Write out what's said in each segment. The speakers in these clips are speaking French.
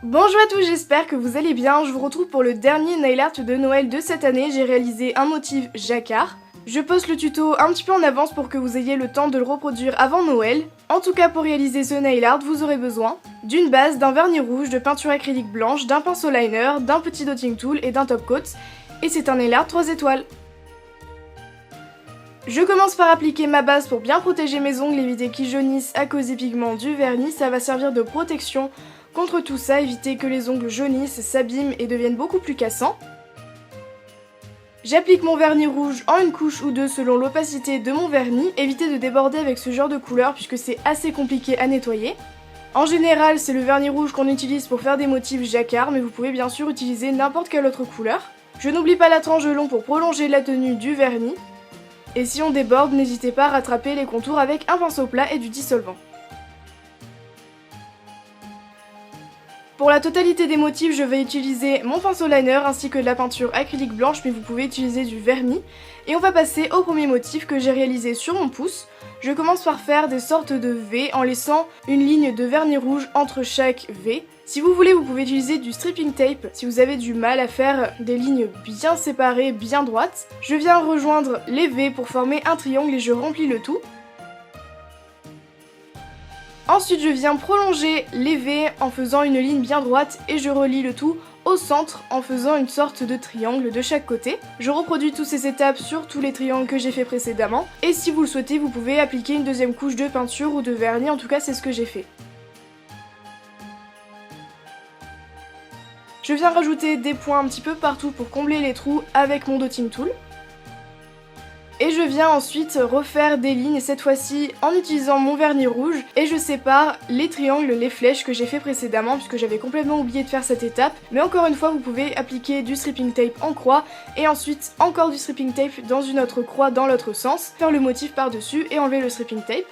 Bonjour à tous, j'espère que vous allez bien. Je vous retrouve pour le dernier nail art de Noël de cette année. J'ai réalisé un motif jacquard. Je poste le tuto un petit peu en avance pour que vous ayez le temps de le reproduire avant Noël. En tout cas, pour réaliser ce nail art, vous aurez besoin d'une base, d'un vernis rouge, de peinture acrylique blanche, d'un pinceau liner, d'un petit dotting tool et d'un top coat. Et c'est un nail art 3 étoiles. Je commence par appliquer ma base pour bien protéger mes ongles, éviter qu'ils jaunissent à cause des pigments du vernis. Ça va servir de protection contre tout ça, éviter que les ongles jaunissent, s'abîment et deviennent beaucoup plus cassants. J'applique mon vernis rouge en une couche ou deux selon l'opacité de mon vernis. Évitez de déborder avec ce genre de couleur puisque c'est assez compliqué à nettoyer. En général, c'est le vernis rouge qu'on utilise pour faire des motifs jacquard, mais vous pouvez bien sûr utiliser n'importe quelle autre couleur. Je n'oublie pas la tranche de long pour prolonger la tenue du vernis. Et si on déborde, n'hésitez pas à rattraper les contours avec un pinceau plat et du dissolvant. Pour la totalité des motifs, je vais utiliser mon pinceau liner ainsi que de la peinture acrylique blanche, mais vous pouvez utiliser du vernis. Et on va passer au premier motif que j'ai réalisé sur mon pouce. Je commence par faire des sortes de V en laissant une ligne de vernis rouge entre chaque V. Si vous voulez, vous pouvez utiliser du stripping tape si vous avez du mal à faire des lignes bien séparées, bien droites. Je viens rejoindre les V pour former un triangle et je remplis le tout. Ensuite, je viens prolonger les V en faisant une ligne bien droite et je relie le tout au centre en faisant une sorte de triangle de chaque côté. Je reproduis toutes ces étapes sur tous les triangles que j'ai fait précédemment et si vous le souhaitez, vous pouvez appliquer une deuxième couche de peinture ou de vernis, en tout cas c'est ce que j'ai fait. Je viens rajouter des points un petit peu partout pour combler les trous avec mon dotting tool. Et je viens ensuite refaire des lignes, cette fois-ci en utilisant mon vernis rouge, et je sépare les triangles, les flèches que j'ai fait précédemment, puisque j'avais complètement oublié de faire cette étape. Mais encore une fois, vous pouvez appliquer du stripping tape en croix, et ensuite encore du stripping tape dans une autre croix dans l'autre sens, faire le motif par-dessus et enlever le stripping tape.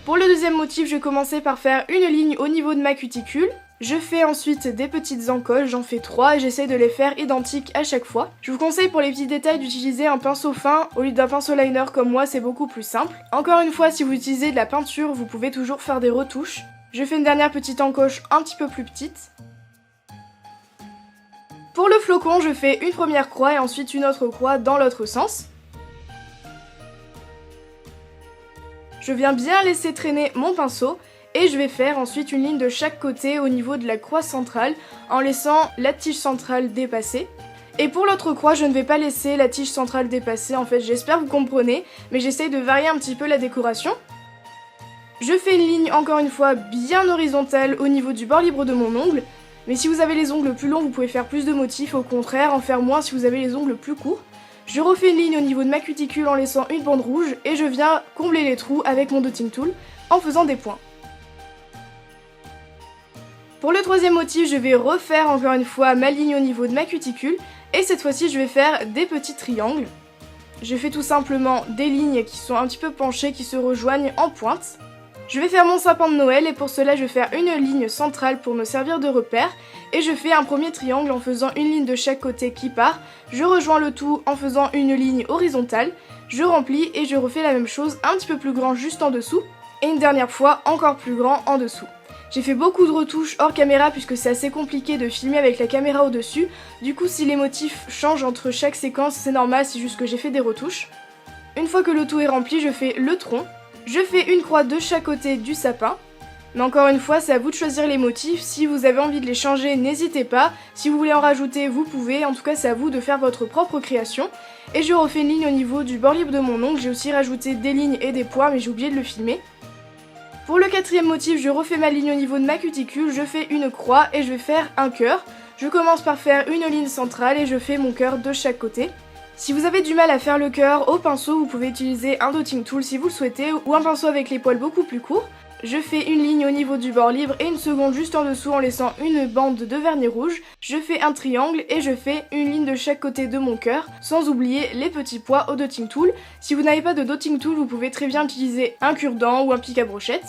Pour le deuxième motif, je vais commencer par faire une ligne au niveau de ma cuticule. Je fais ensuite des petites encoches, j'en fais 3 et j'essaye de les faire identiques à chaque fois. Je vous conseille pour les petits détails d'utiliser un pinceau fin au lieu d'un pinceau liner comme moi, c'est beaucoup plus simple. Encore une fois, si vous utilisez de la peinture, vous pouvez toujours faire des retouches. Je fais une dernière petite encoche un petit peu plus petite. Pour le flocon, je fais une première croix et ensuite une autre croix dans l'autre sens. Je viens bien laisser traîner mon pinceau. Et je vais faire ensuite une ligne de chaque côté au niveau de la croix centrale en laissant la tige centrale dépasser. Et pour l'autre croix, je ne vais pas laisser la tige centrale dépasser, en fait j'espère que vous comprenez, mais j'essaye de varier un petit peu la décoration. Je fais une ligne encore une fois bien horizontale au niveau du bord libre de mon ongle, mais si vous avez les ongles plus longs, vous pouvez faire plus de motifs, au contraire en faire moins si vous avez les ongles plus courts. Je refais une ligne au niveau de ma cuticule en laissant une bande rouge et je viens combler les trous avec mon dotting tool en faisant des points. Pour le troisième motif, je vais refaire encore une fois ma ligne au niveau de ma cuticule et cette fois-ci je vais faire des petits triangles. Je fais tout simplement des lignes qui sont un petit peu penchées, qui se rejoignent en pointe. Je vais faire mon sapin de Noël et pour cela je vais faire une ligne centrale pour me servir de repère et je fais un premier triangle en faisant une ligne de chaque côté qui part. Je rejoins le tout en faisant une ligne horizontale, je remplis et je refais la même chose un petit peu plus grand juste en dessous et une dernière fois encore plus grand en dessous. J'ai fait beaucoup de retouches hors caméra puisque c'est assez compliqué de filmer avec la caméra au-dessus. Du coup, si les motifs changent entre chaque séquence, c'est normal, c'est juste que j'ai fait des retouches. Une fois que le tout est rempli, je fais le tronc. Je fais une croix de chaque côté du sapin. Mais encore une fois, c'est à vous de choisir les motifs. Si vous avez envie de les changer, n'hésitez pas. Si vous voulez en rajouter, vous pouvez. En tout cas, c'est à vous de faire votre propre création. Et je refais une ligne au niveau du bord libre de mon ongle. J'ai aussi rajouté des lignes et des points, mais j'ai oublié de le filmer. Pour le quatrième motif, je refais ma ligne au niveau de ma cuticule, je fais une croix et je vais faire un cœur. Je commence par faire une ligne centrale et je fais mon cœur de chaque côté. Si vous avez du mal à faire le cœur au pinceau, vous pouvez utiliser un dotting tool si vous le souhaitez ou un pinceau avec les poils beaucoup plus courts. Je fais une ligne au niveau du bord libre et une seconde juste en dessous en laissant une bande de vernis rouge. Je fais un triangle et je fais une ligne de chaque côté de mon cœur, sans oublier les petits pois au dotting tool. Si vous n'avez pas de dotting tool, vous pouvez très bien utiliser un cure-dent ou un pic à brochette.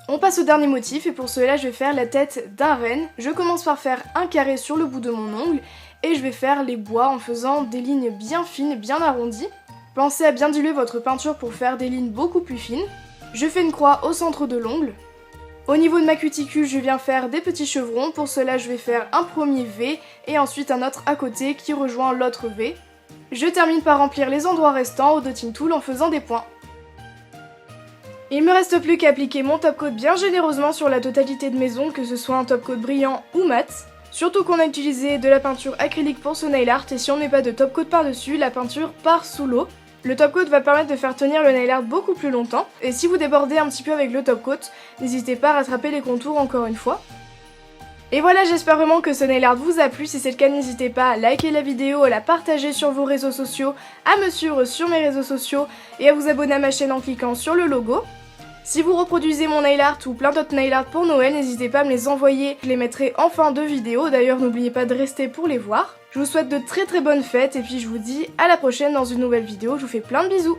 On passe au dernier motif et pour cela je vais faire la tête d'un renne. Je commence par faire un carré sur le bout de mon ongle et je vais faire les bois en faisant des lignes bien fines, bien arrondies. Pensez à bien diluer votre peinture pour faire des lignes beaucoup plus fines. Je fais une croix au centre de l'ongle. Au niveau de ma cuticule, je viens faire des petits chevrons. Pour cela, je vais faire un premier V et ensuite un autre à côté qui rejoint l'autre V. Je termine par remplir les endroits restants au dotting tool en faisant des points. Il me reste plus qu'à appliquer mon top coat bien généreusement sur la totalité de mes ongles, que ce soit un top coat brillant ou mat. Surtout qu'on a utilisé de la peinture acrylique pour ce nail art et si on ne met pas de top coat par-dessus, la peinture part sous l'eau. Le top coat va permettre de faire tenir le nail art beaucoup plus longtemps. Et si vous débordez un petit peu avec le top coat, n'hésitez pas à rattraper les contours encore une fois. Et voilà, j'espère vraiment que ce nail art vous a plu. Si c'est le cas, n'hésitez pas à liker la vidéo, à la partager sur vos réseaux sociaux, à me suivre sur mes réseaux sociaux et à vous abonner à ma chaîne en cliquant sur le logo. Si vous reproduisez mon nail art ou plein d'autres nail art pour Noël, n'hésitez pas à me les envoyer, je les mettrai en fin de vidéo. D'ailleurs, n'oubliez pas de rester pour les voir. Je vous souhaite de très bonnes fêtes et puis je vous dis à la prochaine dans une nouvelle vidéo. Je vous fais plein de bisous.